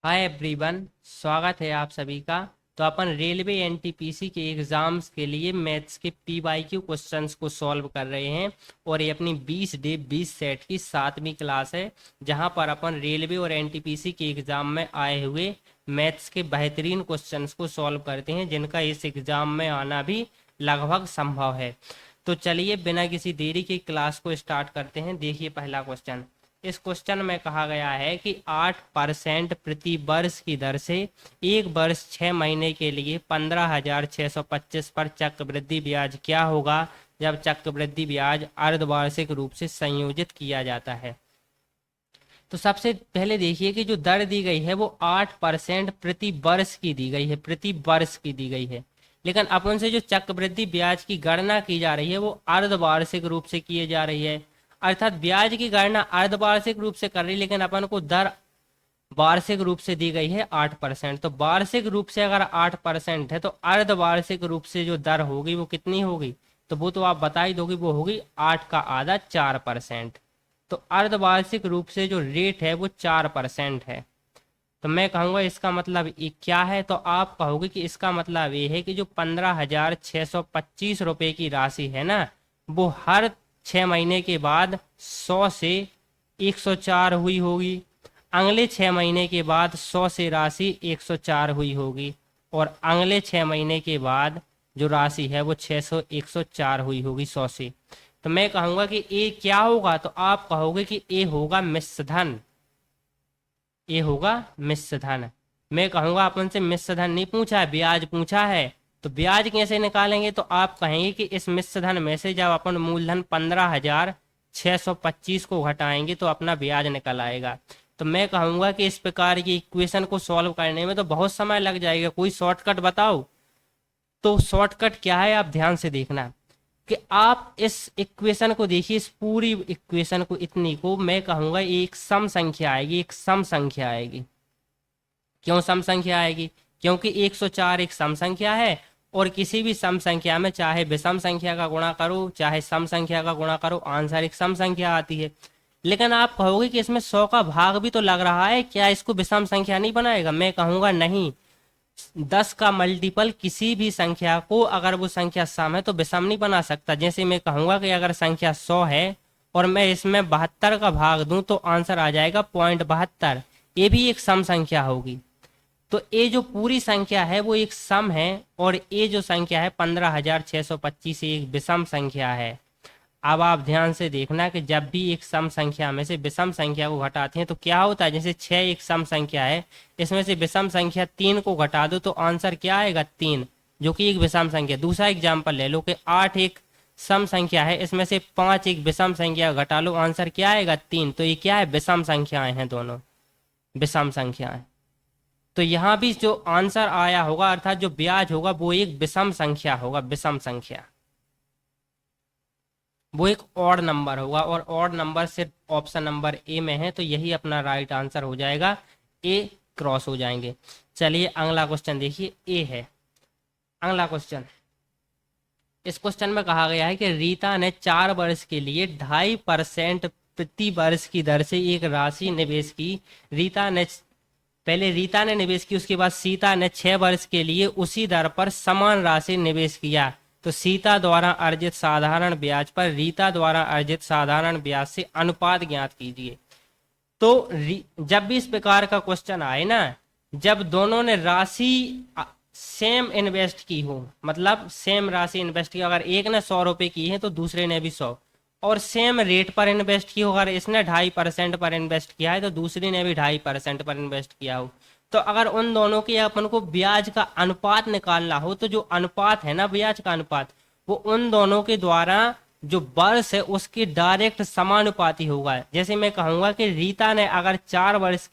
Hi everyone, स्वागत है आप सभी का। तो अपन रेलवे एनटीपीसी के एग्ज़ाम्स के लिए मैथ्स के पीवाईक्यू क्वेश्चंस को सॉल्व कर रहे हैं। और ये अपनी 20 डे 20 सेट की 7वीं क्लास है, जहां पर अपन रेलवे और एनटीपीसी के एग्ज़ाम में आए हुए मैथ्स के बेहतरीन क्वेश्चंस को सॉल्व करते हैं, जिनका इस एग्ज़ाम में आना भी लगभग संभव है। तो चलिए बिना किसी देरी के क्लास को स्टार्ट करते हैं। देखिए पहला क्वेश्चन। इस क्वेश्चन में कहा गया है कि 8% प्रति वर्ष की दर से एक वर्ष 6 महीने के लिए 15,625 पर चक्रवृद्धि ब्याज क्या होगा जब चक्रवृद्धि ब्याज अर्धवार्षिक रूप से संयोजित किया जाता है। तो सबसे पहले देखिए कि जो दर दी गई है वो 8% प्रति वर्ष की दी गई है, प्रति वर्ष की दी गई है। लेकिन अपन से जो चक्रवृद्धि ब्याज की गणना की जा रही है वो अर्धवार्षिक रूप से की जा रही है। अर्थात ब्याज की गणना अर्धवार्षिक रूप से कर रही है, लेकिन अपन को दर वार्षिक रूप से दी गई है 8%। तो वार्षिक रूप से अगर 8% है तो अर्धवार्षिक रूप से जो दर होगी वो कितनी होगी, तो वो तो आप बता ही दोगे, वो होगी 8 का आधा 4%। तो अर्धवार्षिक रूप से जो रेट है वो 4% है। तो मैं कहूँगा इसका मतलब ये क्या है, तो आप कहोगे कि इसका मतलब ये है कि जो 15,625 रुपये की राशि है ना, वो हर 6 महीने के बाद 100 से 104 हुई होगी। अगले 6 महीने के बाद 100 से राशि 104 हुई होगी, और अगले 6 महीने के बाद जो राशि है वो 600 104 हुई होगी 100 से। तो मैं कहूँगा कि ए क्या होगा, तो आप कहोगे कि ए होगा मिश्र धन। ये होगा मिश्र धन। मैं कहूंगा अपन से मिश्र धन नहीं पूछा है, ब्याज पूछा है। तो ब्याज कैसे निकालेंगे, तो आप कहेंगे कि इस मिश्र धन में से जब अपन मूलधन 15,625 को घटाएंगे तो अपना ब्याज निकल आएगा। तो मैं कहूंगा कि इस प्रकार की इक्वेशन को सॉल्व करने में तो बहुत समय लग जाएगा, कोई शॉर्टकट बताओ। तो शॉर्टकट क्या है आप ध्यान से देखना कि आप इस इक्वेशन को देखिए, इस पूरी इक्वेशन को, इतनी को मैं कहूंगा एक सम संख्या आएगी, एक सम संख्या आएगी। क्यों सम संख्या आएगी, क्योंकि 104 एक सम संख्या है, और किसी भी सम संख्या में चाहे विषम संख्या का गुणा करो चाहे सम संख्या का गुणा करो, आंसर एक सम संख्या आती है। लेकिन आप कहोगे कि इसमें 100 का भाग भी तो लग रहा है, क्या इसको विषम संख्या नहीं बनाएगा। मैं कहूंगा नहीं, 10 का मल्टीपल किसी भी संख्या को अगर वो संख्या सम है तो विषम नहीं बना सकता। जैसे मैं कहूंगा कि अगर संख्या 100 है और मैं इसमें 72 का भाग दूं तो आंसर आ जाएगा 0.72, ये भी एक सम संख्या होगी। तो ये जो पूरी संख्या है वो एक सम है, और ये जो संख्या है 15,625 एक विषम संख्या है। अब आप ध्यान से देखना कि जब भी एक सम संख्या में से विषम संख्या को घटाते हैं तो क्या होता है। जैसे 6 एक सम संख्या है, इसमें से विषम संख्या 3 को घटा दो तो आंसर क्या आएगा, 3, जो कि एक विषम संख्या। दूसरा एग्जाम्पल ले लो कि 8 एक सम संख्या है, इसमें से 5 एक विषम संख्या घटा लो, आंसर क्या आएगा, 3। तो ये क्या है, विषम संख्याएं हैं, दोनों विषम संख्याएं। तो यहाँ भी जो आंसर आया होगा अर्थात जो ब्याज होगा वो एक विषम संख्या होगा, विषम संख्या, वो एक ऑड नंबर होगा। और ऑड नंबर सिर्फ ऑप्शन नंबर ए में है, तो यही अपना राइट आंसर हो जाएगा, ए क्रॉस हो जाएंगे। चलिए अगला क्वेश्चन देखिए, ए है अगला क्वेश्चन। इस क्वेश्चन में कहा गया है कि रीता ने 4 वर्ष के लिए 2.5% प्रति वर्ष की दर से एक राशि निवेश की। रीता ने निवेश की, उसके बाद सीता ने 6 वर्ष के लिए उसी दर पर समान राशि निवेश किया। तो सीता द्वारा अर्जित साधारण ब्याज पर रीता द्वारा अर्जित साधारण ब्याज से अनुपात ज्ञात कीजिए। तो जब भी इस प्रकार का क्वेश्चन आए ना, जब दोनों ने राशि सेम इन्वेस्ट की हो, मतलब सेम राशि इन्वेस्ट की, अगर एक ने 100 रुपए की है तो दूसरे ने भी 100, और सेम रेट पर इन्वेस्ट की हो, अगर इसने 2.5% पर इन्वेस्ट किया है तो दूसरे ने भी 2.5% पर इन्वेस्ट किया हो, तो अगर उन दोनों के अपन को ब्याज का अनुपात निकालना हो तो जो अनुपात है ना, ब्याज का अनुपात, वो उन दोनों के द्वारा जो वर्ष है उसके डायरेक्ट समानुपाती होगा। जैसे मैं कहूंगा कि रीता ने अगर 4 वर्ष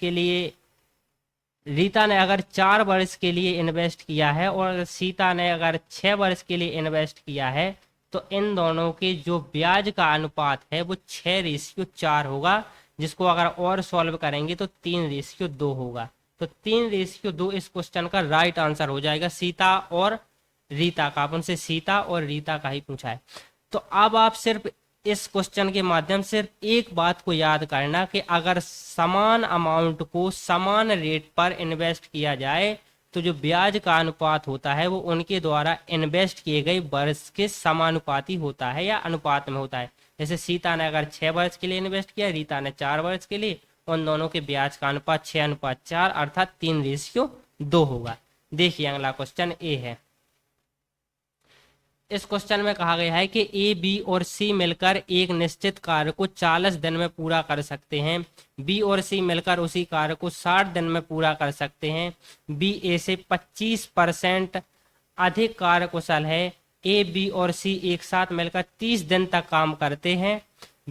के लिए इन्वेस्ट किया है और सीता ने अगर 6 वर्ष के लिए इन्वेस्ट किया है, तो इन दोनों के जो ब्याज का अनुपात है वो 6:4 होगा, जिसको अगर और सॉल्व करेंगे तो 3:2 होगा। तो 3:2 इस क्वेश्चन का राइट आंसर हो जाएगा, सीता और रीता का। अपन से सीता और रीता का ही पूछा है। तो अब आप सिर्फ इस क्वेश्चन के माध्यम से एक बात को याद करना कि अगर समान अमाउंट को समान रेट पर इन्वेस्ट किया जाए तो जो ब्याज का अनुपात होता है वो उनके द्वारा इन्वेस्ट किए गए वर्ष के समानुपाती होता है या अनुपात में होता है। जैसे सीता ने अगर 6 वर्ष के लिए इन्वेस्ट किया, रीता ने 4 वर्ष के लिए, उन दोनों के ब्याज का अनुपात 6:4 अर्थात 3:2 होगा। देखिए अगला क्वेश्चन ए है। इस क्वेश्चन में कहा गया है कि ए, बी और सी मिलकर एक निश्चित कार्य को 40 दिन में पूरा कर सकते हैं। बी और सी मिलकर उसी कार्य को 60 दिन में पूरा कर सकते हैं। बी ए से 25% अधिक कार्यकुशल है। ए, बी और सी एक साथ मिलकर 30 दिन तक काम करते हैं।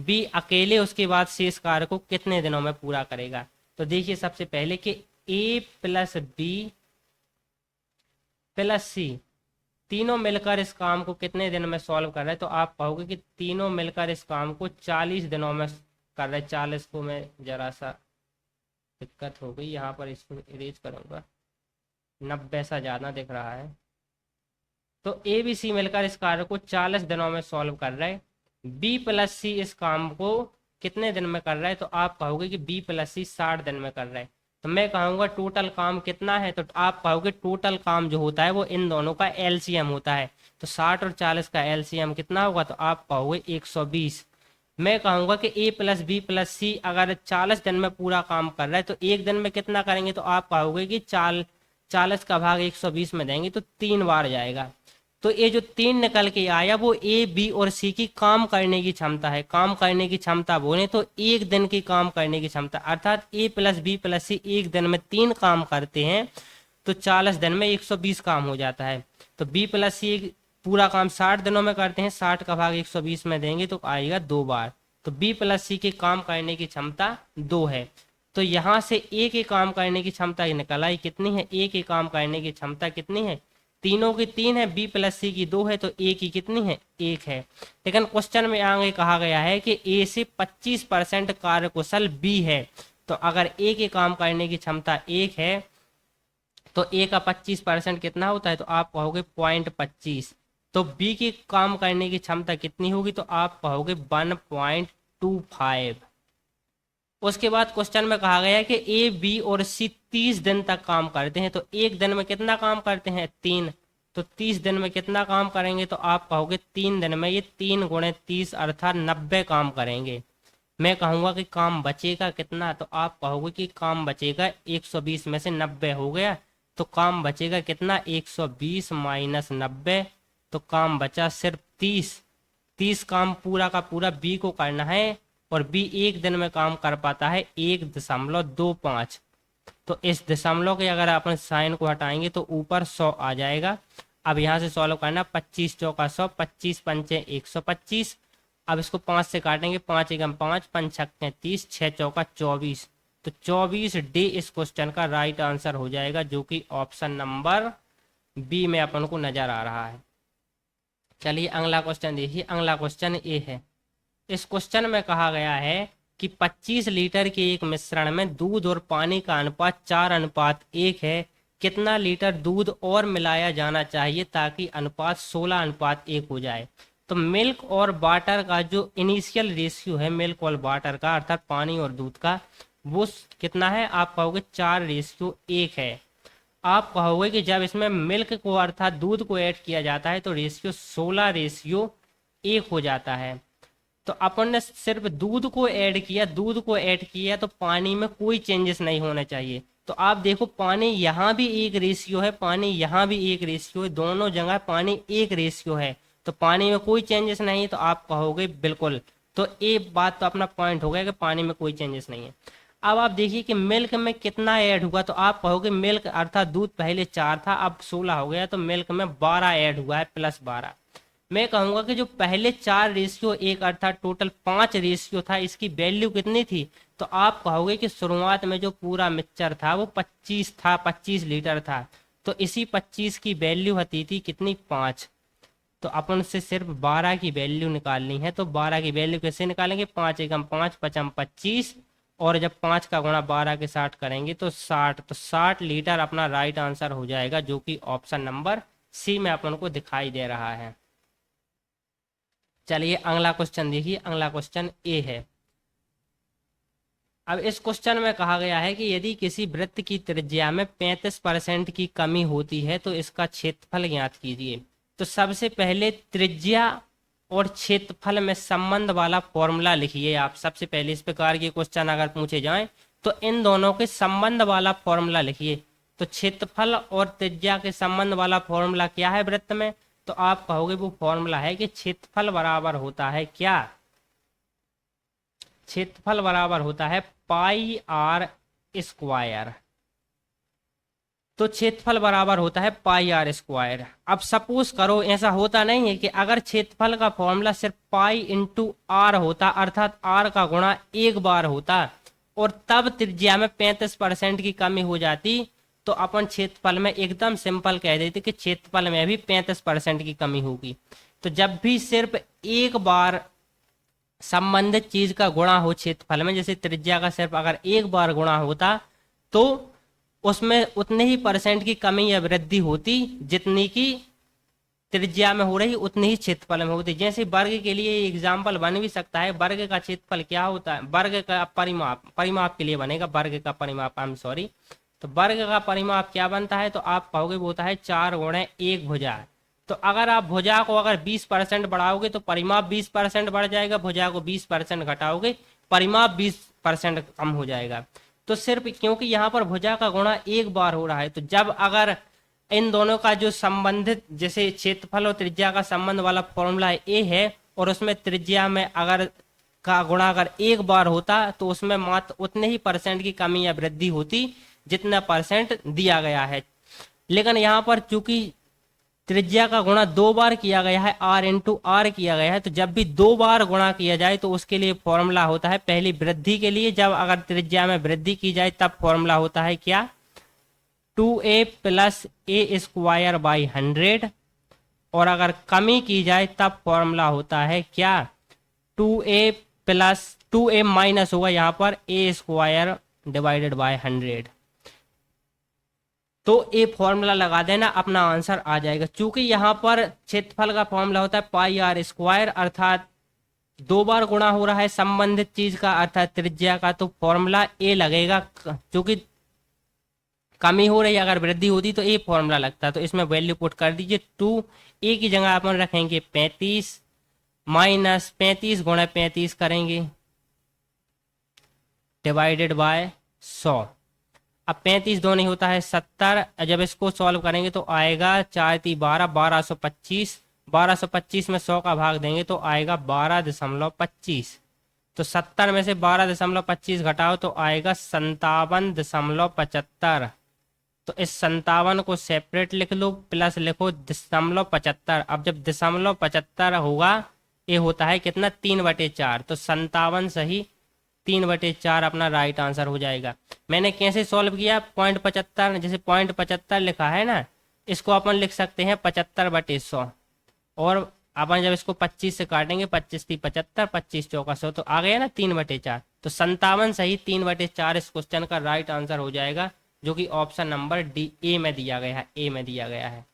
बी अकेले उसके बाद शेष कार्य को कितने दिनों में पूरा करेगा। तो देखिए सबसे पहले कि ए प्लस बी प्लस सी तीनों मिलकर इस काम को कितने दिन में सॉल्व कर रहे हैं, तो आप कहोगे कि तीनों मिलकर इस काम को 40 दिनों में कर रहे हैं। 40 को मैं जरा सा दिक्कत हो गई, यहाँ पर इसको इरेज करूंगा, 90 सा ज़्यादा दिख रहा है। तो ए बी सी मिलकर इस कार्य को 40 दिनों में सॉल्व कर रहे हैं। बी प्लस सी इस काम को कितने दिन में कर रहा है, तो आप कहोगे कि बी प्लस सी 60 दिन में कर रहे हैं। तो मैं कहूँगा टोटल काम कितना है, तो आप कहोगे टोटल काम जो होता है वो इन दोनों का एलसीएम होता है। तो 60 और 40 का एलसीएम कितना होगा, तो आप कहोगे 120। मैं कहूँगा कि ए प्लस बी प्लस सी अगर 40 दिन में पूरा काम कर रहा है तो एक दिन में कितना करेंगे, तो आप कहोगे कि 40 का भाग 120 में देंगे तो 3 बार जाएगा। तो ये जो 3 निकल के आया वो ए, बी और सी की काम करने की क्षमता है। काम करने की क्षमता बोले तो एक दिन की काम करने की क्षमता, अर्थात ए प्लस बी प्लस सी एक दिन में 3 काम करते हैं तो 40 दिन में 120 काम हो जाता है। तो बी प्लस सी पूरा काम 60 दिनों में करते हैं, 60 का भाग 120 में देंगे तो आएगा 2 बार। तो बी प्लस सी के काम करने की क्षमता 2 है। तो यहाँ से ए के काम करने की क्षमता निकल आई कितनी है, ए के काम करने की क्षमता कितनी है, तीनों की 3 है, बी प्लस सी की 2 है, तो ए की कितनी है, 1 है। लेकिन क्वेश्चन में आगे कहा गया है कि ए से 25% कार्यकुशल बी है। तो अगर ए के काम करने की क्षमता 1 है तो ए का 25% कितना होता है, तो आप कहोगे 0.25। तो बी की काम करने की क्षमता कितनी होगी, तो आप कहोगे 1.25। उसके बाद क्वेश्चन में कहा गया है कि ए, बी और सी 30 दिन तक काम करते हैं। तो एक दिन में कितना काम करते हैं, 3। तो 30 दिन में कितना काम करेंगे, तो आप कहोगे 3 दिन में ये 3 गुणे 30 अर्थात 90 काम करेंगे। मैं कहूँगा कि काम बचेगा कितना, तो आप कहोगे कि काम बचेगा 120 में से 90 हो गया तो काम बचेगा कितना, 120 माइनस 90, तो काम बचा सिर्फ 30। 30 काम पूरा का पूरा बी को करना है और बी एक दिन में काम कर पाता है 1.25। तो इस दशमलव के अगर अपन साइन को हटाएंगे तो ऊपर 100 आ जाएगा। अब यहाँ से सॉल्व करना, 25 चौका 100, 25 पंचे 125। अब इसको 5 से काटेंगे, 5 एकम 5, 5 छक्के 30, 6 चौका 24। तो 24 डी इस क्वेश्चन का राइट आंसर हो जाएगा, जो कि ऑप्शन नंबर बी में अपन को नजर आ रहा है। चलिए अगला क्वेश्चन देखिए। अगला क्वेश्चन ए है। इस क्वेश्चन में कहा गया है कि 25 लीटर के एक मिश्रण में दूध और पानी का अनुपात 4:1 है। कितना लीटर दूध और मिलाया जाना चाहिए ताकि अनुपात 16:1 हो जाए। तो मिल्क और वाटर का जो इनिशियल रेशियो है, मिल्क और वाटर का अर्थात पानी और दूध का, वो कितना है, आप कहोगे 4:1 है। आप कहोगे कि जब इसमें मिल्क को अर्थात दूध को ऐड किया जाता है तो रेशियो 16:1 हो जाता है। तो अपन ने सिर्फ दूध को ऐड किया तो पानी में कोई चेंजेस नहीं होना चाहिए। तो आप देखो पानी यहाँ भी एक रेशियो है, पानी यहाँ भी एक रेशियो है, दोनों जगह पानी एक रेशियो है, तो पानी में कोई चेंजेस नहीं है। तो आप कहोगे बिल्कुल, तो ये बात तो अपना पॉइंट हो गया कि पानी में कोई चेंजेस नहीं है। अब आप देखिए कि मिल्क में कितना ऐड हुआ, तो आप कहोगे मिल्क अर्थात दूध पहले 4 था अब 16 हो गया, तो मिल्क में 12 ऐड हुआ है प्लस 12। मैं कहूंगा कि जो पहले 4:1 अर्थात टोटल 5 रेशियो था, इसकी वैल्यू कितनी थी, तो आप कहोगे कि शुरुआत में जो पूरा मिक्सचर था वो 25 था, 25 लीटर था, तो इसी 25 की वैल्यू होती थी कितनी, 5। तो अपन से सिर्फ 12 की वैल्यू निकालनी है। तो 12 की वैल्यू कैसे निकालेंगे, 5 एकम 5, 5 25, और जब 5 का गुणा 12 के 60 करेंगे तो 60। तो 60 लीटर अपना राइट आंसर हो जाएगा, जो कि ऑप्शन नंबर सी में अपन को दिखाई दे रहा है। चलिए अगला क्वेश्चन देखिए, अगला क्वेश्चन ए है। अब इस क्वेश्चन में कहा गया है कि यदि किसी वृत्त की त्रिज्या में 35% की कमी होती है तो इसका क्षेत्रफल ज्ञात कीजिए। तो सबसे पहले त्रिज्या और क्षेत्रफल में संबंध वाला फॉर्मूला लिखिए आप। सबसे पहले इस प्रकार के क्वेश्चन अगर पूछे जाएं तो इन दोनों के संबंध वाला फॉर्मूला लिखिए। तो क्षेत्रफल और त्रिज्या के संबंध वाला फॉर्मूला क्या है वृत्त में? तो आप कहोगे वो फॉर्मूला है कि क्षेत्रफल बराबर होता है क्या? क्षेत्रफल बराबर होता है पाई आर स्क्वायर। तो क्षेत्रफल बराबर होता है पाई आर स्क्वायर। अब सपोज करो ऐसा होता नहीं है कि अगर क्षेत्रफल का फॉर्मूला सिर्फ पाई इंटू आर होता, अर्थात आर का गुणा एक बार होता और तब त्रिज्या में 35% की कमी हो जाती, तो अपन क्षेत्रफल में एकदम सिंपल कह देते कि क्षेत्रफल में भी 35% की कमी होगी। तो जब भी सिर्फ एक बार संबंधित चीज का गुणा हो क्षेत्रफल में, जैसे त्रिज्या का सिर्फ अगर एक बार गुणा होता तो उसमें उतने ही परसेंट की कमी या वृद्धि होती जितनी की त्रिज्या में हो रही उतनी ही क्षेत्रफल में होती। जैसे वर्ग के लिए एग्जाम्पल बन भी सकता है। वर्ग का क्षेत्रफल क्या होता है? वर्ग का परिमाप, परिमाप के लिए बनेगा वर्ग का परिमाप, आई एम सॉरी। तो वर्ग का परिमाप क्या बनता है? तो आप कहोगे वो होता है 4 गुणे 1 भुजा। तो अगर आप भुजा को अगर 20% बढ़ाओगे तो परिमाप 20% बढ़ जाएगा, भुजा को 20% घटाओगे परिमाप 20% कम हो जाएगा। तो सिर्फ क्योंकि यहाँ पर भुजा का गुणा एक बार हो रहा है, तो जब अगर इन दोनों का जो संबंधित, जैसे क्षेत्रफल और त्रिज्या का संबंध वाला फॉर्मूला ए है और उसमें त्रिज्या में अगर का गुणा अगर एक बार होता तो उसमें मात्र उतने ही परसेंट की कमी या वृद्धि होती जितना परसेंट दिया गया है। लेकिन यहाँ पर चूंकि त्रिज्या का गुणा 2 बार किया गया है, आर इंटू आर किया गया है, तो जब भी 2 बार गुणा किया जाए तो उसके लिए फॉर्मूला होता है, पहली वृद्धि के लिए जब अगर त्रिज्या में वृद्धि की जाए तब फॉर्मूला होता है क्या? 2a plus A square by 100। और अगर कमी की जाए तब फॉर्मूला होता है क्या? 2a प्लस 2a माइनस होगा यहाँ पर ए स्क्वायर डिवाइडेड बाय 100। तो ये फॉर्मूला लगा देना, अपना आंसर आ जाएगा। चूंकि यहाँ पर क्षेत्रफल का फॉर्मूला होता है पाई आर स्क्वायर, अर्थात 2 बार गुणा हो रहा है संबंधित चीज का अर्थात त्रिज्या का, तो फॉर्मूला ए लगेगा। चूंकि कमी हो रही है, अगर वृद्धि होती तो ए फॉर्मूला लगता है। तो इसमें वैल्यू पुट कर दीजिए। 2a की जगह अपन रखेंगे 35 माइनस 35 गुणा 35 करेंगे डिवाइडेड बाय 100। अब 35 दो नहीं होता है 70। जब इसको सॉल्व करेंगे तो आएगा 4 × 12 1225। 1225 में 100 का भाग देंगे तो आएगा 12.25। तो 70 में से 12.25 घटाओ तो आएगा 57.75। तो इस 57 को सेपरेट लिख लो, प्लस लिखो 0.75। अब जब 0.75 होगा, ये होता है कितना? 3/4। तो 57 सही 3/4 अपना राइट आंसर हो जाएगा। मैंने कैसे सॉल्व किया? 0.75, जैसे 0.75 लिखा है ना, इसको अपन लिख सकते हैं 75/100। और अपन जब इसको 25 से काटेंगे, 25 × 75, 25 × 4 100, तो आ गया ना 3/4। तो 57 सही 3/4 इस क्वेश्चन का राइट आंसर हो जाएगा, जो कि ऑप्शन नंबर डी ए में दिया गया है, ए में दिया गया है।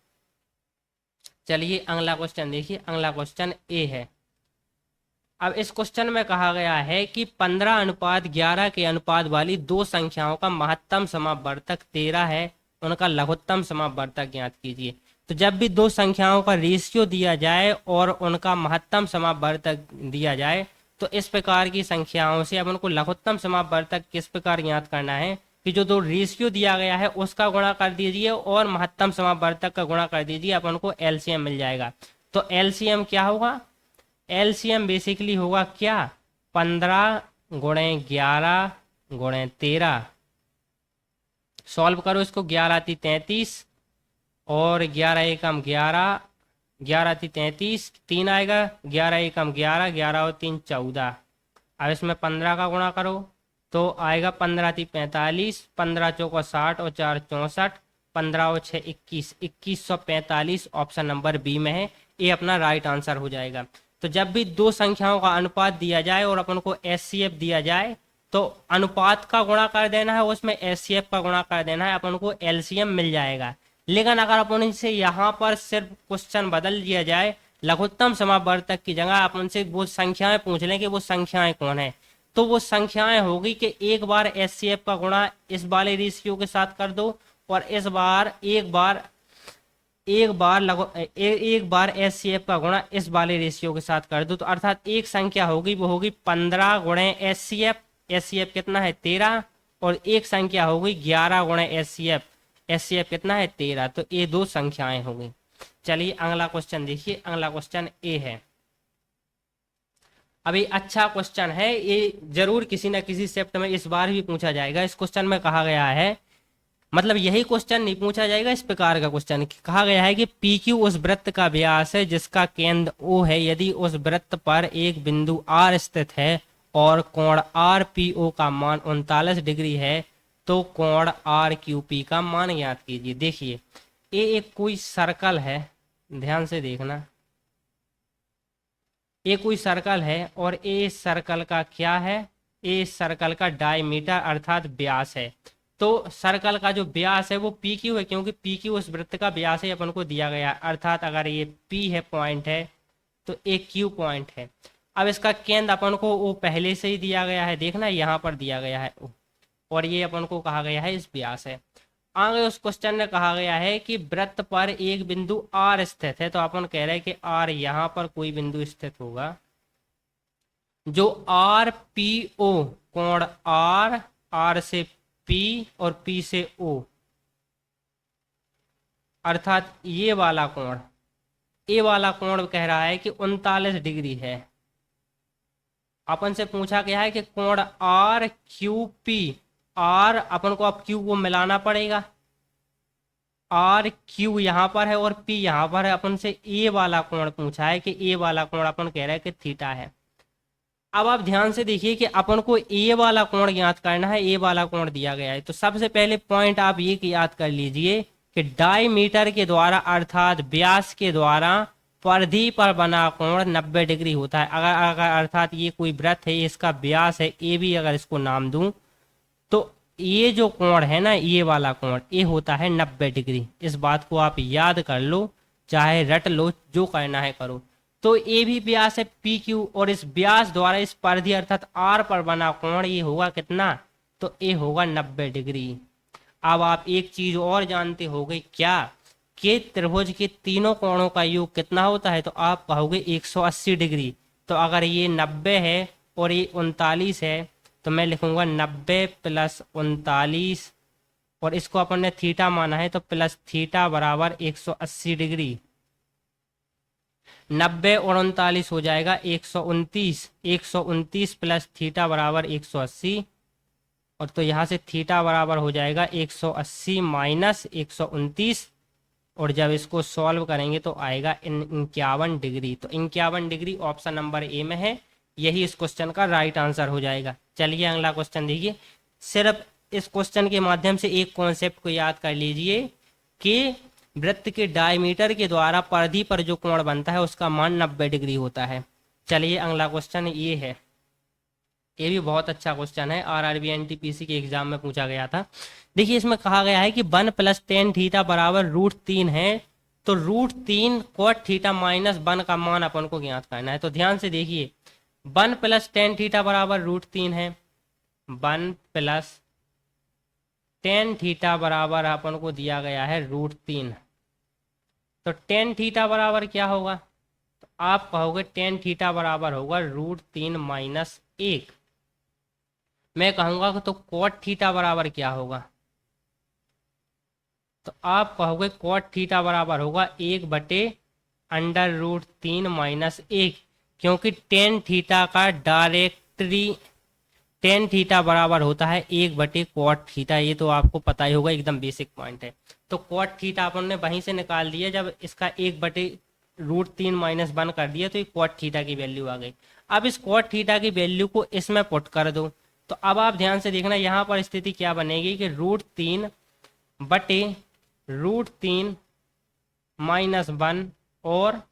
चलिए अगला क्वेश्चन देखिए, अगला क्वेश्चन ए है। अब इस क्वेश्चन में कहा गया है कि 15:11 के अनुपात वाली दो संख्याओं का महत्तम समापवर्तक 13 है, उनका लघुत्तम समापवर्तक ज्ञात कीजिए। तो जब भी दो संख्याओं का रेशियो दिया जाए और उनका महत्तम समापवर्तक दिया जाए, तो इस प्रकार की संख्याओं से अब उनको लघुत्तम समापवर्तक किस प्रकार ज्ञात करना है कि जो दो रेशियो दिया गया है उसका गुणा कर दीजिए और महत्तम समापवर्तक का गुणा कर दीजिए, अपन को एलसीएम मिल जाएगा। तो एलसीएम क्या होगा? एलसीएम बेसिकली होगा क्या? 15 × 11 × 13। सॉल्व करो इसको, 11 × 33 और 11 × 1 = 11, 11 × 33 3 आएगा, 11 × 1 = 11, 11 और 3 14। अब इसमें 15 का गुणा करो तो आएगा 15 × 3 = 45, 15 × 4 = 60 और 4 × 64, 15 और 6 = 21, 2145 ऑप्शन नंबर बी में है। ये अपना राइट आंसर हो जाएगा। तो जब भी दो संख्याओं का अनुपात दिया जाए और अपन को एचसीएफ दिया जाए तो अनुपात का गुणा कर देना है, उसमें एचसीएफ का गुणा कर देना है, अपन को एलसीएम मिल जाएगा। लेकिन अगर अपन इसे यहाँ पर सिर्फ क्वेश्चन बदल दिया जाए, लघुत्तम समावर्तक की जगह आप उनसे वो संख्याएं पूछ लें कि वो संख्याएं कौन है, तो वो संख्याएं होगी कि एक बार एचसीएफ का गुणा इस वाले रेशियो के साथ कर दो, और इस बार एक बार एचसीएफ का गुणा इस वाले रेशियो के साथ कर दो। तो अर्थात एक संख्या होगी वो होगी 15 गुणे एचसीएफ, एचसीएफ कितना है 13, और एक संख्या होगी 11 गुणे एचसीएफ, एचसीएफ कितना है 13। तो ये दो संख्याएं होंगी। चलिए अगला क्वेश्चन देखिए, अगला क्वेश्चन ए है। अभी अच्छा क्वेश्चन है ये, जरूर किसी ना किसी शिफ्ट में इस बार भी पूछा जाएगा। इस क्वेश्चन में कहा गया है, मतलब यही क्वेश्चन नहीं पूछा जाएगा, इस प्रकार का क्वेश्चन कहा गया है कि पी क्यू उस वृत्त का व्यास है जिसका केंद्र ओ है। यदि उस वृत्त पर एक बिंदु आर स्थित है और कोण आर पी ओ का मान 39 डिग्री है, तो कोण आर क्यू पी का मान ज्ञात कीजिए। देखिए ये एक कोई सर्कल है, ध्यान से देखना, ये कोई सर्कल है और ये सर्कल का क्या है, ये सर्कल का डायमीटर अर्थात व्यास है। तो सर्कल का जो व्यास है वो पी क्यू है, क्योंकि पी क्यू उस वृत्त का व्यास है अपन को दिया गया है। अर्थात अगर ये पी है पॉइंट है तो एक क्यू पॉइंट है। अब इसका केंद्र अपन को वो पहले से ही दिया गया है, देखना यहाँ पर दिया गया है, और ये अपन को कहा गया है इस व्यास है। आगे उस क्वेश्चन में कहा गया है कि वृत्त पर एक बिंदु आर स्थित है, तो अपन कह रहे हैं कि आर यहाँ पर कोई बिंदु स्थित होगा जो आर पी ओ, कोण आर, आर से पी और पी से ओ, अर्थात ये वाला कोण, ये वाला कोण कह रहा है कि 39 डिग्री है। अपन से पूछा गया है कि कोण आर क्यू पी, आर अपन को अब क्यू को मिलाना पड़ेगा, आर क्यू यहाँ पर है और पी यहाँ पर है। अपन से ए वाला कोण पूछा है कि ए वाला कोण अपन कह रहे हैं कि थीटा है। अब आप ध्यान से देखिए कि अपन को ए वाला कोण ज्ञात करना है, ए वाला कोण दिया गया है। तो सबसे पहले पॉइंट आप ये याद कर लीजिए कि डायमीटर के द्वारा अर्थात व्यास के द्वारा परिधि पर बना कोण 90 डिग्री होता है। अगर अर्थात ये कोई वृत्त है, इसका व्यास है ए बी, अगर इसको नाम दूं तो ये जो कोण है ना, ये वाला कोण, ये होता है 90 डिग्री। इस बात को आप याद कर लो, चाहे रट लो, जो करना है करो। तो ये भी व्यास है पी क्यू, और इस व्यास द्वारा इस परिधि अर्थात आर पर बना कोण ये होगा कितना, तो ये होगा 90 डिग्री। अब आप एक चीज और जानते होंगे क्या, कि त्रिभुज के तीनों कोणों का योग कितना होता है, तो आप कहोगे 180 डिग्री। तो अगर ये 90 है और ये 39 है, तो मैं लिखूंगा 90 प्लस 39, और इसको अपन ने थीटा माना है तो प्लस थीटा बराबर 180 डिग्री। 90 और 39 हो जाएगा 129, 129 प्लस थीटा बराबर 180, और तो यहाँ से थीटा बराबर हो जाएगा 180 माइनस 129, और जब इसको सॉल्व करेंगे तो आएगा 51 डिग्री। तो 51 डिग्री ऑप्शन नंबर ए में है, यही इस क्वेश्चन का राइट आंसर हो जाएगा। चलिए अगला क्वेश्चन देखिए। सिर्फ इस क्वेश्चन के माध्यम से एक कॉन्सेप्ट को याद कर लीजिए कि वृत्त के डायमीटर के द्वारा परिधि पर जो कोण बनता है उसका मान 90 डिग्री होता है। चलिए अगला क्वेश्चन ये है, ये भी बहुत अच्छा क्वेश्चन है, आरआरबी एनटीपीसी के एग्जाम में पूछा गया था। देखिए इसमें कहा गया है कि 1 प्लस टेन थीटा बराबर √3 है, तो √3 cot थीटा माइनस 1 का मान अपन को ज्ञात करना है। तो ध्यान से देखिए 1 प्लस टेन थीटा बराबर √3 है, 1 प्लस टेन थीटा बराबर अपन को दिया गया है √3। तो टेन थीटा बराबर क्या होगा, तो आप कहोगे टेन थीटा बराबर होगा √3 माइनस 1। मैं कहूंगा तो cot थीटा बराबर क्या होगा, तो आप कहोगे cot थीटा बराबर होगा 1/√3 माइनस 1, क्योंकि टेन थीटा का डायरेक्टली टेन थीटा बराबर होता है 1/cot थीटा। ये तो आपको पता ही होगा, एकदम बेसिक पॉइंट है। तो cot थीटा अपन ने वहीं से निकाल दिया, जब इसका 1/√3 माइनस 1 कर दिया तो ये cot थीटा की वैल्यू आ गई। अब इस cot थीटा की वैल्यू को इसमें पुट कर दो, तो अब आप ध्यान से देखना यहाँ पर स्थिति क्या बनेगी कि √3 माइनस 1 और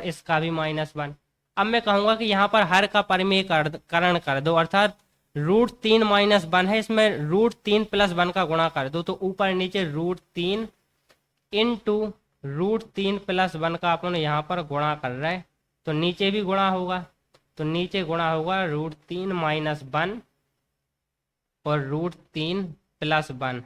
इसका भी -1। अब मैं कहूँगा कि यहाँ पर हर का परिमेयकरण कर दो, अर्थात √3 माइनस 1 है, इसमें √3 प्लस 1 का गुणा कर दो, तो ऊपर नीचे √3 इंटू √3 + 1 का अपन यहाँ पर गुणा कर रहे हैं, तो नीचे भी गुणा होगा, तो नीचे गुणा होगा √3 - 1 और √3 + 1।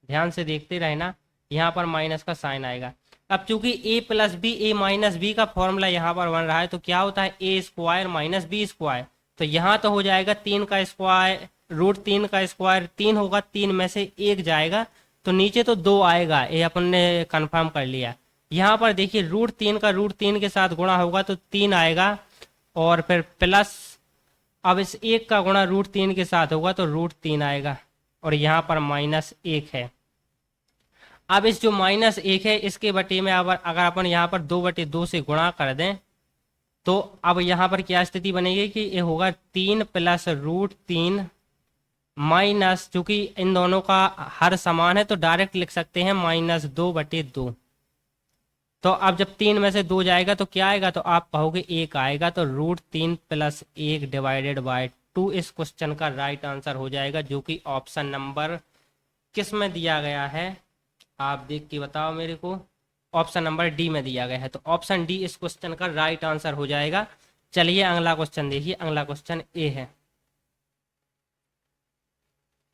ध्यान से देखते रहना, यहाँ पर माइनस का साइन आएगा। अब चूंकि a+b a-b का फॉर्मूला यहाँ पर बन रहा है, तो क्या होता है a² - b²। तो यहाँ तो हो जाएगा 3 का स्क्वायर, √3 का स्क्वायर 3 होगा, 3 में से 1 जाएगा, तो नीचे तो 2 आएगा, ये अपन ने कंफर्म कर लिया। यहाँ पर देखिए √3 का √3 के साथ गुणा होगा तो 3 आएगा, और फिर प्लस, अब इस 1 का गुणा √3 के साथ होगा तो √3 आएगा, और यहाँ पर -1 है। अब इस जो -1 है इसके बटे में अगर अपन यहाँ पर 2/2 से गुणा कर दें, तो अब यहाँ पर क्या स्थिति बनेगी कि ये होगा 3 + √3 माइनस, चूंकि इन दोनों का हर समान है तो डायरेक्ट लिख सकते हैं -2/2। तो अब जब 3 में से 2 जाएगा तो क्या आएगा, तो आप कहोगे 1 आएगा, तो √3 + 1 / 2 इस क्वेश्चन का राइट आंसर हो जाएगा, जो कि ऑप्शन नंबर किस में दिया गया है, आप देख के बताओ मेरे को। ऑप्शन नंबर डी में दिया गया है, तो ऑप्शन डी इस क्वेश्चन का राइट आंसर हो जाएगा। चलिए अगला क्वेश्चन देखिए, अगला क्वेश्चन ए है।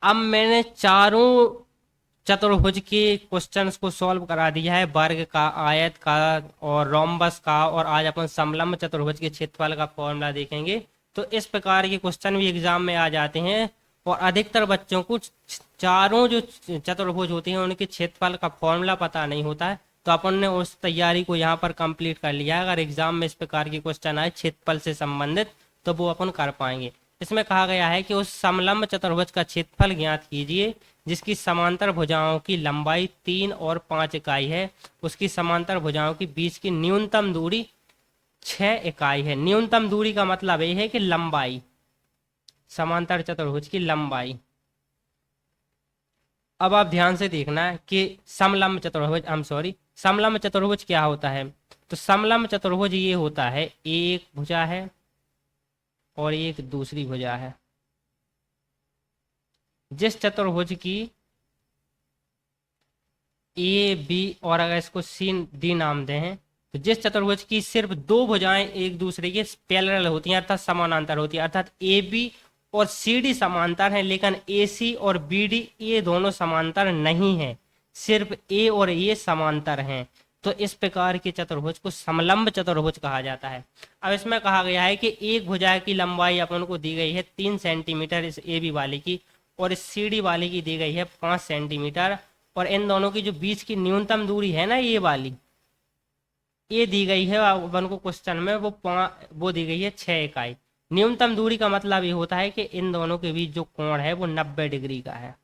अब मैंने चारों चतुर्भुज के क्वेश्चंस को सॉल्व करा दिया है, वर्ग का, आयत का और रोम्बस का, और आज अपन समलंब चतुर्भुज के क्षेत्रफल का फॉर्मूला देखेंगे। तो इस प्रकार के क्वेश्चन भी एग्जाम में आ जाते हैं, और अधिकतर बच्चों को चारों जो चतुर्भुज होते हैं उनके क्षेत्रफल का फॉर्मूला पता नहीं होता है, तो अपन ने उस तैयारी को यहाँ पर कंप्लीट कर लिया है। अगर एग्जाम में इस प्रकार के क्वेश्चन आए क्षेत्रफल से संबंधित, तो वो अपन कर पाएंगे। इसमें कहा गया है कि उस समलंब चतुर्भुज का क्षेत्रफल ज्ञात कीजिए जिसकी समांतर भुजाओं की लंबाई 3 और 5 इकाई है, उसकी समांतर भुजाओं के बीच की न्यूनतम दूरी 6 इकाई है। न्यूनतम दूरी का मतलब यह है कि लंबाई, समांतर चतुर्भुज की लंबाई। अब आप ध्यान से देखना है कि समलंब चतुर्भुज क्या होता है। तो समलंब चतुर्भुज ये होता है, एक भुजा है और एक दूसरी भुजा है। जिस चतुर्भुज की ए बी और अगर इसको सी डी नाम दें हैं, तो जिस चतुर्भुज की सिर्फ 2 भुजाएं एक दूसरे के पैरेलल होती हैं, अर्थात समानांतर होती है, अर्थात ए बी और सी डी समांतर हैं, लेकिन ए सी और बी डी ये दोनों समांतर नहीं हैं, सिर्फ ए और ए समांतर हैं, तो इस प्रकार के चतुर्भुज को समलंब चतुर्भुज कहा जाता है। अब इसमें कहा गया है कि एक भुजा की लंबाई अपन को दी गई है 3 सेंटीमीटर इस ए बी वाले की, और इस सी डी वाले की दी गई है 5 सेंटीमीटर, और इन दोनों की जो बीच की न्यूनतम दूरी है ना, ये वाली ये दी गई है अपन को क्वेश्चन में, वो दी गई है 6 इकाई। न्यूनतम दूरी का मतलब ये होता है कि इन दोनों के बीच जो कोण है वो 90 डिग्री का है।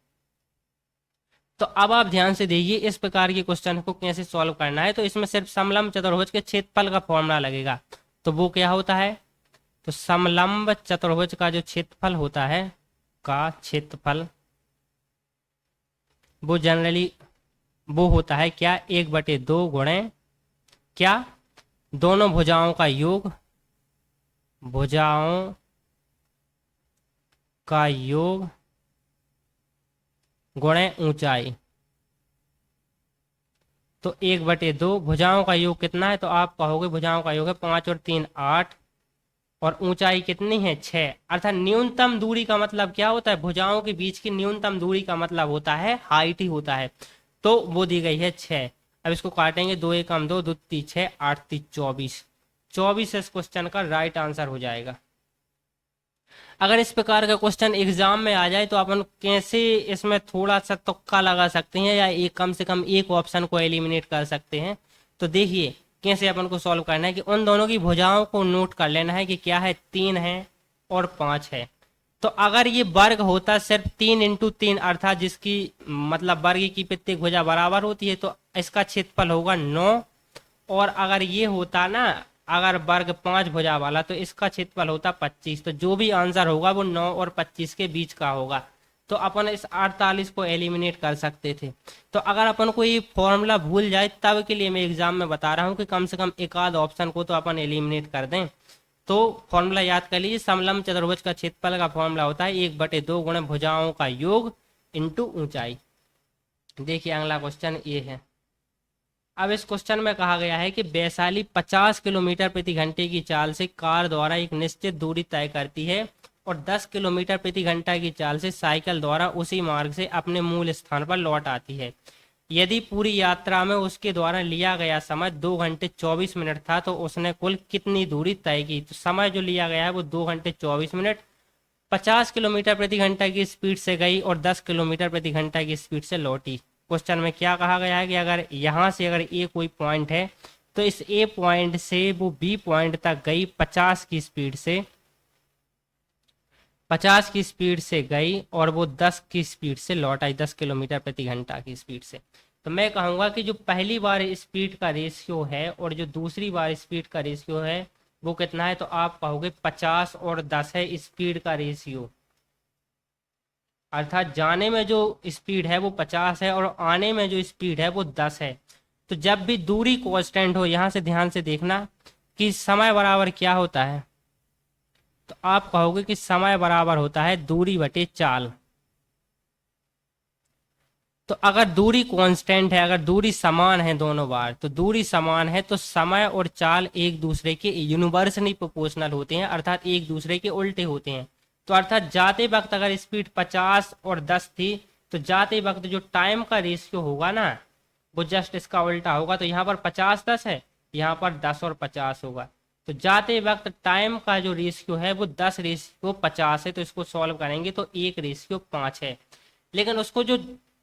तो अब आप ध्यान से देखिए इस प्रकार के क्वेश्चन को कैसे सॉल्व करना है। तो इसमें सिर्फ समलंब चतुर्भुज के क्षेत्रफल का फॉर्मूला लगेगा, तो वो क्या होता है, तो समलंब चतुर्भुज का जो क्षेत्रफल होता है, का क्षेत्रफल वो जनरली वो होता है क्या, 1/2 गुणे क्या, दोनों भुजाओं का योग, भुजाओं का योग गुणे ऊंचाई। तो 1/2 भुजाओं का योग कितना है, तो आप कहोगे भुजाओं का योग है 5 और 3 8, और ऊंचाई कितनी है 6। अर्थात न्यूनतम दूरी का मतलब क्या होता है, भुजाओं के बीच की न्यूनतम दूरी का मतलब होता है हाइट ही होता है, तो वो दी गई है 6। अब इसको काटेंगे, 2 1 2 2 3 6 8 3 24, 24 इस क्वेश्चन का राइट आंसर हो जाएगा। अगर इस प्रकार का क्वेश्चन एग्जाम में आ जाए तो अपन कैसे इसमें थोड़ा सा तुक्का लगा सकते हैं, या एक कम से कम एक ऑप्शन को एलिमिनेट कर सकते हैं। तो देखिए कैसे अपन को सॉल्व करना है कि उन दोनों की भुजाओं को नोट कर लेना है कि क्या है, 3 है और 5 है। तो अगर ये वर्ग होता सिर्फ 3 × 3, अर्थात जिसकी मतलब वर्ग की प्रत्येक भुजा बराबर होती है, तो इसका क्षेत्रफल होगा 9। और अगर ये होता ना, अगर वर्ग 5 भुजा वाला, तो इसका क्षेत्रफल होता 25। तो जो भी आंसर होगा वो 9 और 25 के बीच का होगा। तो अपन इस 48 को एलिमिनेट कर सकते थे। तो अगर अपन को ये फॉर्मूला भूल जाए, तब के लिए मैं एग्जाम में बता रहा हूँ कि कम से कम एक आध ऑप्शन को तो अपन एलिमिनेट कर दें। तो फॉर्मूला याद कर लीजिए, समलंब चतुर्भुज का क्षेत्रफल का फॉर्मूला होता है 1/2 गुणे भुजाओं का योग इंटू ऊंचाई। देखिए अगला क्वेश्चन ये है, अब इस क्वेश्चन में कहा गया है कि वैशाली 50 किलोमीटर प्रति घंटे की चाल से कार द्वारा एक निश्चित दूरी तय करती है और 10 किलोमीटर प्रति घंटा की चाल से साइकिल द्वारा उसी मार्ग से अपने मूल स्थान पर लौट आती है। यदि पूरी यात्रा में उसके द्वारा लिया गया समय 2 घंटे 24 मिनट था तो उसने कुल कितनी दूरी तय की। तो समय जो लिया गया है वो 2 घंटे 24 मिनट, 50 किलोमीटर प्रति घंटा की स्पीड से गई और 10 किलोमीटर प्रति घंटा की स्पीड से लौटी। क्वेश्चन में क्या कहा गया है कि अगर यहाँ से अगर ए कोई पॉइंट है तो इस ए पॉइंट से वो बी पॉइंट तक गई 50 की स्पीड से, 50 की स्पीड से गई और वो 10 की स्पीड से लौट आई, 10 किलोमीटर प्रति घंटा की स्पीड से। तो मैं कहूँगा कि जो पहली बार स्पीड का रेशियो है और जो दूसरी बार स्पीड का रेशियो है वो कितना है, तो आप कहोगे 50 और 10 है स्पीड का रेशियो। अर्थात जाने में जो स्पीड है वो 50 है और आने में जो स्पीड है वो 10 है। तो जब भी दूरी कांस्टेंट हो, यहां से ध्यान से देखना कि समय बराबर क्या होता है, तो आप कहोगे कि समय बराबर होता है दूरी बटे चाल। तो अगर दूरी कांस्टेंट है, अगर दूरी समान है दोनों बार, तो दूरी समान है तो समय और चाल एक दूसरे के यूनिवर्सली प्रोपोर्शनल होते हैं, अर्थात एक दूसरे के उल्टे होते हैं। तो अर्थात जाते वक्त अगर स्पीड 50 और 10 थी तो जाते वक्त जो टाइम का रेशियो होगा ना वो जस्ट इसका उल्टा होगा। तो यहाँ पर 50-10 है, यहाँ पर 10 और 50 होगा। तो जाते वक्त टाइम का जो रेशियो है वो 10 रेशियो 50 है, तो इसको सॉल्व करेंगे तो 1 रेशियो 5 है। लेकिन उसको जो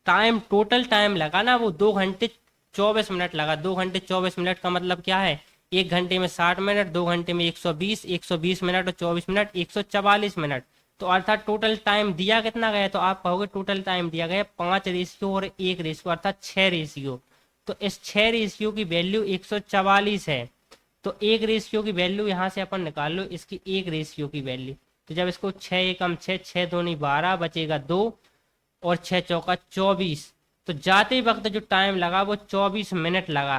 टाइम टोटल टाइम लगा ना वो 2 घंटे 24 मिनट लगा। 2 घंटे 24 मिनट का मतलब क्या है, 1 घंटे में 60 मिनट, 2 घंटे में 120, 120 मिनट और 24 मिनट 144 मिनट। तो अर्थात टोटल टाइम दिया कितना गया, तो आप कहोगे टोटल टाइम दिया गया 5 रेशियो और 1 रेशियो अर्थात 6 रेशियो। तो इस 6 रेशियो की वैल्यू 144 है। तो 1 रेशियो की वैल्यू यहाँ से अपन निकाल लो, इसकी 1 रेशियो की वैल्यू। तो जब इसको 6 एकम 6, 6 दूनी 12, बचेगा 2 और 6 चौका 24। तो जाते वक्त जो टाइम लगा वो 24 मिनट लगा।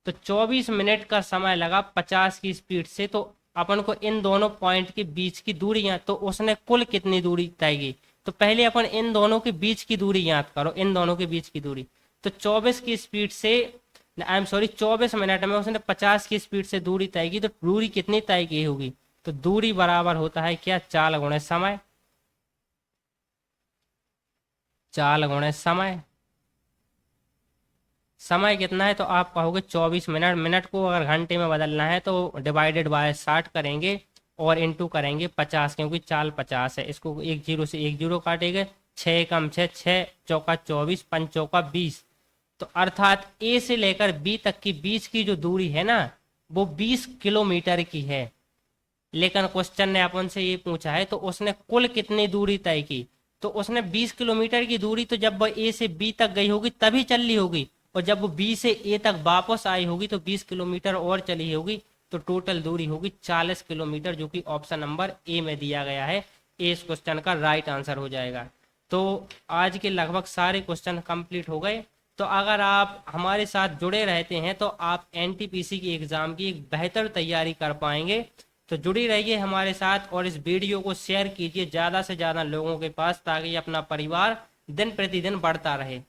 तो 24 मिनट का समय लगा 50 की स्पीड से। तो अपन को इन दोनों पॉइंट के बीच की दूरी याद, तो उसने कुल कितनी दूरी तय की। तो पहले अपन इन दोनों के बीच की दूरी याद करो, इन दोनों के बीच की दूरी। तो 24 की स्पीड से, आई एम सॉरी, 24 मिनट में उसने 50 की स्पीड से दूरी तय की। तो दूरी कितनी तय की होगी, तो दूरी बराबर होता है क्या, चाल गुणे समय। चाल गुणे समय, समय कितना है, तो आप कहोगे 24 मिनट। मिनट को अगर घंटे में बदलना है तो डिवाइडेड बाय 60 करेंगे और इनटू करेंगे 50, क्योंकि चाल 50 है। इसको एक जीरो से एक जीरो काटेंगे, 6 कम 6, 6 चौका 24, 5 चौका 20। तो अर्थात ए से लेकर बी तक की बीच की जो दूरी है ना वो 20 किलोमीटर की है। लेकिन क्वेश्चन ने अपन से ये पूछा है तो उसने कुल कितनी दूरी तय की, तो उसने 20 किलोमीटर की दूरी तो जब वह ए से बी तक गई होगी तभी चल ली होगी, और जब वो बी से ए तक वापस आई होगी तो 20 किलोमीटर और चली होगी। तो टोटल दूरी होगी 40 किलोमीटर, जो कि ऑप्शन नंबर ए में दिया गया है। ए इस क्वेश्चन का राइट आंसर हो जाएगा। तो आज के लगभग सारे क्वेश्चन कंप्लीट हो गए। तो अगर आप हमारे साथ जुड़े रहते हैं तो आप एनटीपीसी की एग्जाम की एक बेहतर तैयारी कर पाएंगे। तो जुड़ी रहिए हमारे साथ और इस वीडियो को शेयर कीजिए ज़्यादा से ज़्यादा लोगों के पास, ताकि अपना परिवार दिन प्रतिदिन बढ़ता रहे।